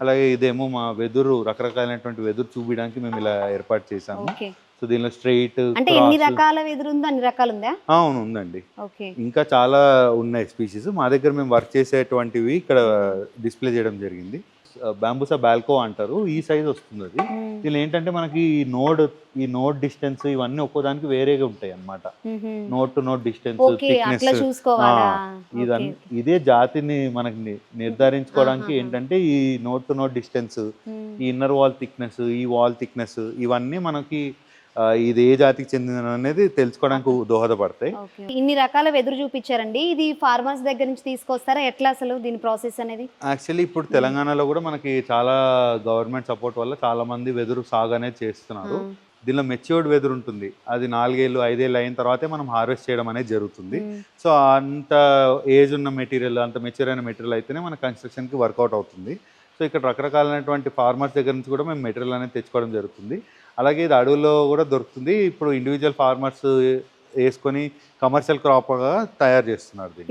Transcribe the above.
అలాగే ఇదేమో మా వెదురు రకరకాలైనటువంటి వెదురు చూపించడానికి మేము ఇలా ఏర్పాటు చేసాము. సో దీనిలో స్ట్రెయిట్ అంటే ఎన్ని రకాల వెదురు ఉందో అన్ని రకాలు ఉందా? అవును ఉందండి. ఇంకా చాలా ఉన్నాయి స్పీషీస్. మా దగ్గర మేము వర్క్ చేసేటువంటివి ఇక్కడ డిస్ప్లే చేయడం జరిగింది. బాంబూసా బాల్కో అంటారు. ఈ సైజ్ వస్తుంది అది. దీనిలో ఏంటంటే మనకి ఈ నోడ్ డిస్టెన్స్ ఇవన్నీ ఒక్కోదానికి వేరేగా ఉంటాయి అన్నమాట. Node to node distance, thickness ఇదే జాతిని మనకి నిర్ధారించుకోవడానికి ఏంటంటే ఈ నోడ్ టు నోడ్ డిస్టెన్స్, ఈ ఇన్నర్ వాల్ థిక్నెస్, ఈ వాల్ థిక్నెస్ ఇవన్నీ మనకి ఇది ఏ జాతికి చెందిన అనేది తెలుసుకోవడానికి దోహదపడతాయి. ఇన్ని రకాల వెదురు చూపించారండి. ఇది ఫార్మర్స్ దగ్గర నుంచి తీసుకొస్తారా? ఎట్లా అసలు దీని ప్రాసెస్ అనేది? యాక్చువల్లీ ఇప్పుడు తెలంగాణలో కూడా మనకి చాలా గవర్నమెంట్ సపోర్ట్ వల్ల చాలా మంది వెదురు సాగు అనేది చేస్తున్నారు. దీనిలో మెచ్యూర్డ్ వెదురు ఉంటుంది. అది 4 ఏళ్ళు 5 ఏళ్ళు అయిన తర్వాతే మనం హార్వెస్ట్ చేయడం అనేది జరుగుతుంది. సో అంత ఏజ్ ఉన్న మెటీరియల్, అంత మెచ్యూర్ అయిన మెటీరియల్ అయితేనే మన కన్స్ట్రక్షన్కి వర్కౌట్ అవుతుంది. సో ఇక్కడ రకరకాలైనటువంటి ఫార్మర్స్ దగ్గర నుంచి కూడా మేము మెటీరియల్ అనేది తెచ్చుకోవడం జరుగుతుంది. అలాగే ఇది అడవుల్లో కూడా దొరుకుతుంది. ఇప్పుడు ఇండివిజువల్ ఫార్మర్స్ వేసుకొని కమర్షియల్ క్రాప్గా తయారు చేస్తున్నారు దీన్ని.